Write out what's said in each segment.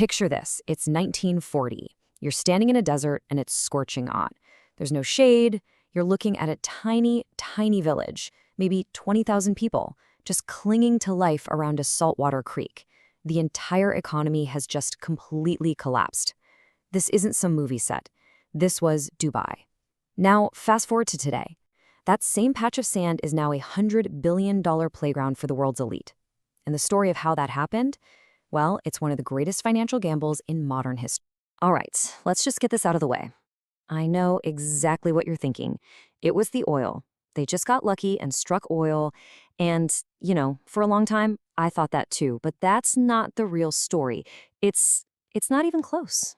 Picture this. It's 1940. You're standing in a desert and it's scorching hot. There's no shade. You're looking at a tiny, tiny village, maybe 20,000 people, just clinging to life around a saltwater creek. The entire economy has just completely collapsed. This isn't some movie set. This was Dubai. Now, fast forward to today. That same patch of sand is now a $100 billion playground for the world's elite. And the story of how that happened? Well, it's one of the greatest financial gambles in modern history. All right, let's just get this out of the way. I know exactly what you're thinking. It was the oil. They just got lucky and struck oil. And, for a long time, I thought that too. But that's not the real story. It's not even close.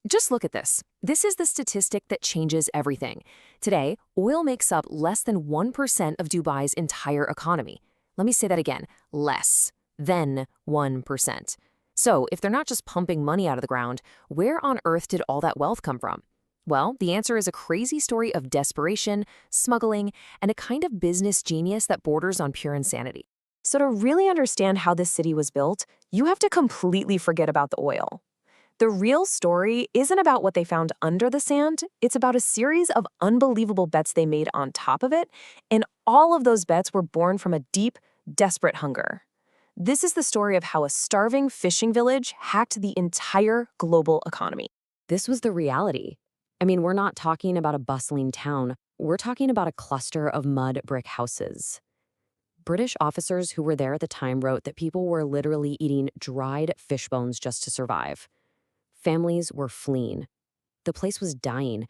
Just look at this. This is the statistic that changes everything. Today, oil makes up less than 1% of Dubai's entire economy. Let me say that again. Less than 1%. So, if they're not just pumping money out of the ground, where on earth did all that wealth come from? Well, the answer is a crazy story of desperation, smuggling, and a kind of business genius that borders on pure insanity. So to really understand how this city was built, you have to completely forget about the oil. The real story isn't about what they found under the sand, it's about a series of unbelievable bets they made on top of it, and all of those bets were born from a deep, desperate hunger. This is the story of how a starving fishing village hacked the entire global economy. This was the reality. I mean, we're not talking about a bustling town. We're talking about a cluster of mud brick houses. British officers who were there at the time wrote that people were literally eating dried fish bones just to survive. Families were fleeing. The place was dying.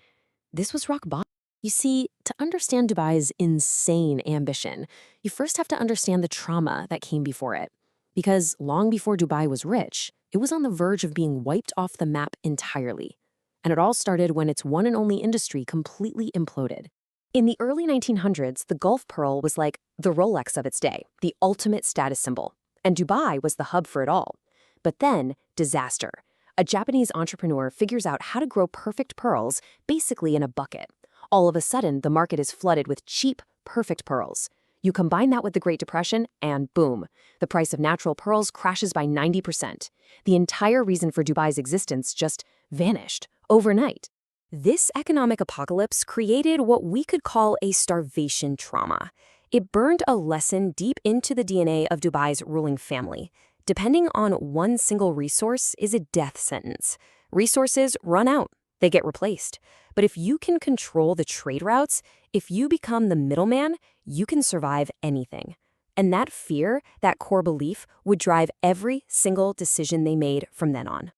This was rock bottom. You see, to understand Dubai's insane ambition, you first have to understand the trauma that came before it. Because long before Dubai was rich, it was on the verge of being wiped off the map entirely. And it all started when its one and only industry completely imploded. In the early 1900s, the Gulf Pearl was like the Rolex of its day, the ultimate status symbol. And Dubai was the hub for it all. But then, disaster. A Japanese entrepreneur figures out how to grow perfect pearls, basically in a bucket. All of a sudden, the market is flooded with cheap, perfect pearls. You combine that with the Great Depression, and boom, the price of natural pearls crashes by 90%. The entire reason for Dubai's existence just vanished overnight. This economic apocalypse created what we could call a starvation trauma. It burned a lesson deep into the DNA of Dubai's ruling family. Depending on one single resource is a death sentence. Resources run out, they get replaced. But if you can control the trade routes, if you become the middleman, you can survive anything. And that fear, that core belief, would drive every single decision they made from then on.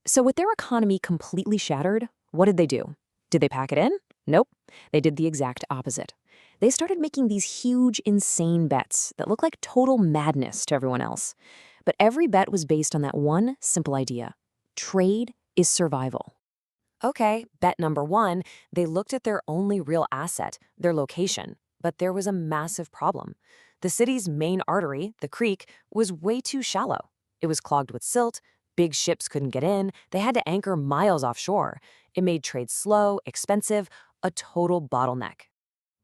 So with their economy completely shattered, what did they do? Did they pack it in? Nope. They did the exact opposite. They started making these huge, insane bets that look like total madness to everyone else. But every bet was based on that one simple idea. Trade is survival. Okay, bet number one, they looked at their only real asset, their location. But there was a massive problem. The city's main artery, the creek, was way too shallow. It was clogged with silt, big ships couldn't get in, they had to anchor miles offshore. It made trade slow, expensive, a total bottleneck.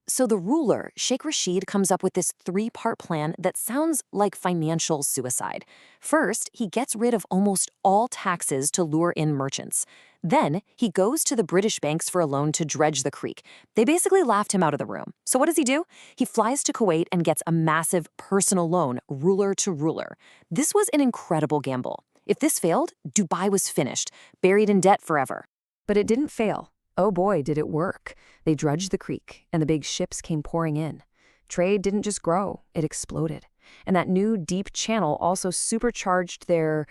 So the ruler, Sheikh Rashid, comes up with this three-part plan that sounds like financial suicide. First, he gets rid of almost all taxes to lure in merchants. Then, he goes to the British banks for a loan to dredge the creek. They basically laughed him out of the room. So what does he do? He flies to Kuwait and gets a massive personal loan, ruler to ruler. This was an incredible gamble. If this failed, Dubai was finished, buried in debt forever. But it didn't fail. Oh boy, did it work. They dredged the creek, and the big ships came pouring in. Trade didn't just grow, it exploded. And that new deep channel also supercharged their,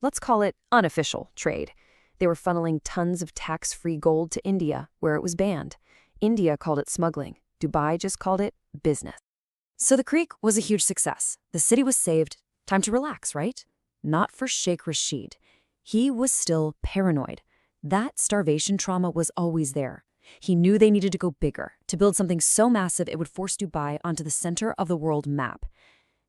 let's call it unofficial trade. They were funneling tons of tax-free gold to India, where it was banned. India called it smuggling. Dubai just called it business. So the creek was a huge success. The city was saved. Time to relax, right? Not for Sheikh Rashid. He was still paranoid. That starvation trauma was always there. He knew they needed to go bigger, to build something so massive it would force Dubai onto the center of the world map.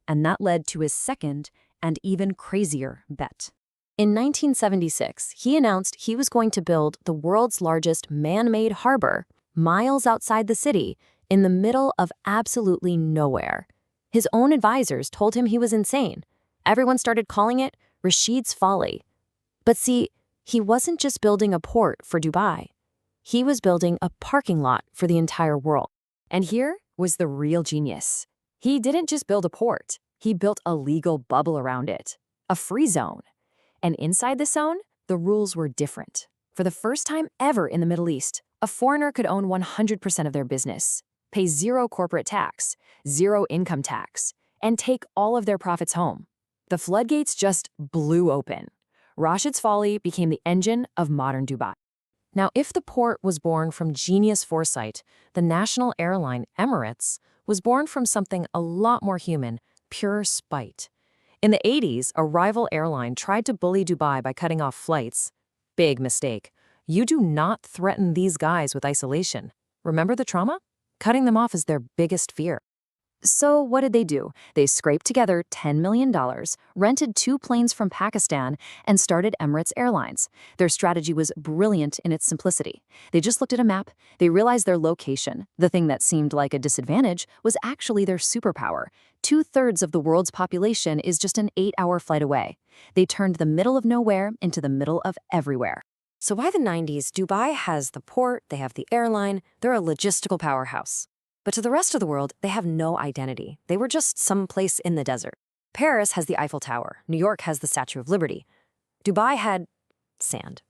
And that led to his second and even crazier bet. In 1976, he announced he was going to build the world's largest man-made harbor, miles outside the city, in the middle of absolutely nowhere. His own advisors told him he was insane. Everyone started calling it Rashid's folly. But see, he wasn't just building a port for Dubai. He was building a parking lot for the entire world. And here was the real genius. He didn't just build a port. He built a legal bubble around it, a free zone. And inside the zone, the rules were different. For the first time ever in the Middle East, a foreigner could own 100% of their business, pay zero corporate tax, zero income tax, and take all of their profits home. The floodgates just blew open. Rashid's folly became the engine of modern Dubai. Now, if the port was born from genius foresight, the national airline, Emirates, was born from something a lot more human, pure spite. In the 80s, a rival airline tried to bully Dubai by cutting off flights. Big mistake. You do not threaten these guys with isolation. Remember the trauma? Cutting them off is their biggest fear. So what did they do? They scraped together $10 million, rented 2 planes from Pakistan, and started Emirates Airlines. Their strategy was brilliant in its simplicity. They just looked at a map. They realized their location, the thing that seemed like a disadvantage, was actually their superpower. 2/3 of the world's population is just an 8-hour flight away. They turned the middle of nowhere into the middle of everywhere. So by the 90s, Dubai has the port, they have the airline, they're a logistical powerhouse. But to the rest of the world, they have no identity. They were just some place in the desert. Paris has the Eiffel Tower. New York has the Statue of Liberty. Dubai had sand.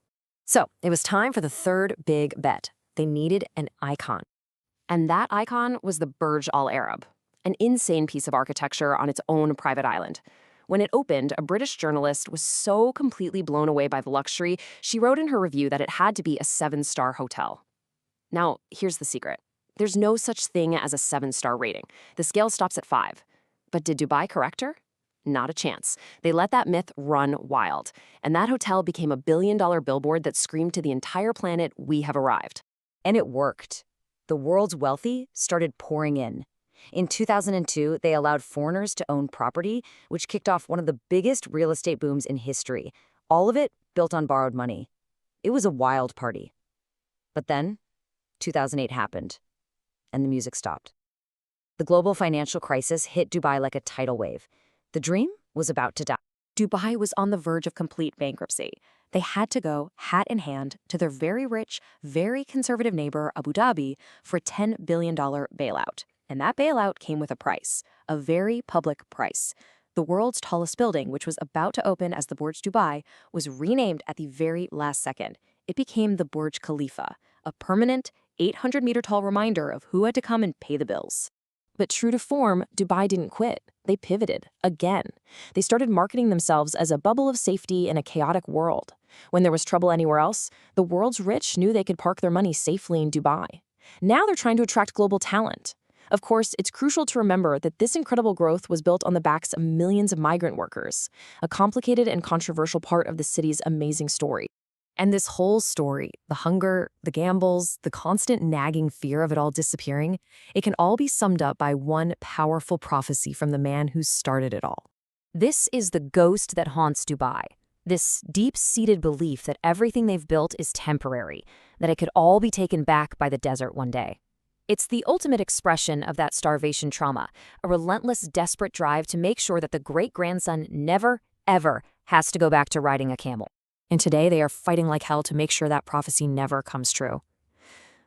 So it was time for the third big bet. They needed an icon. And that icon was the Burj Al Arab, an insane piece of architecture on its own private island. When it opened, a British journalist was so completely blown away by the luxury, she wrote in her review that it had to be a 7-star hotel. Now, here's the secret. There's no such thing as a 7-star rating. The scale stops at 5. But did Dubai correct her? Not a chance. They let that myth run wild. And that hotel became a billion-dollar billboard that screamed to the entire planet, "We have arrived." And it worked. The world's wealthy started pouring in. In 2002, they allowed foreigners to own property, which kicked off one of the biggest real estate booms in history. All of it built on borrowed money. It was a wild party. But then, 2008 happened. And the music stopped. The global financial crisis hit Dubai like a tidal wave. The dream was about to die. Dubai was on the verge of complete bankruptcy. They had to go, hat in hand, to their very rich, very conservative neighbor, Abu Dhabi, for a $10 billion bailout. And that bailout came with a price, a very public price. The world's tallest building, which was about to open as the Burj Dubai, was renamed at the very last second. It became the Burj Khalifa, a permanent, 800-meter-tall reminder of who had to come and pay the bills. But true to form, Dubai didn't quit. They pivoted, again. They started marketing themselves as a bubble of safety in a chaotic world. When there was trouble anywhere else, the world's rich knew they could park their money safely in Dubai. Now they're trying to attract global talent. Of course, it's crucial to remember that this incredible growth was built on the backs of millions of migrant workers, a complicated and controversial part of the city's amazing story. And this whole story, the hunger, the gambles, the constant nagging fear of it all disappearing, it can all be summed up by one powerful prophecy from the man who started it all. This is the ghost that haunts Dubai, this deep-seated belief that everything they've built is temporary, that it could all be taken back by the desert one day. It's the ultimate expression of that starvation trauma, a relentless, desperate drive to make sure that the great-grandson never, ever has to go back to riding a camel. And today they are fighting like hell to make sure that prophecy never comes true.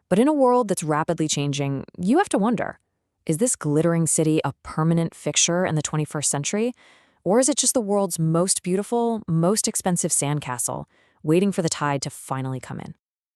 But in a world that's rapidly changing, you have to wonder, is this glittering city a permanent fixture in the 21st century? Or is it just the world's most beautiful, most expensive sandcastle, waiting for the tide to finally come in?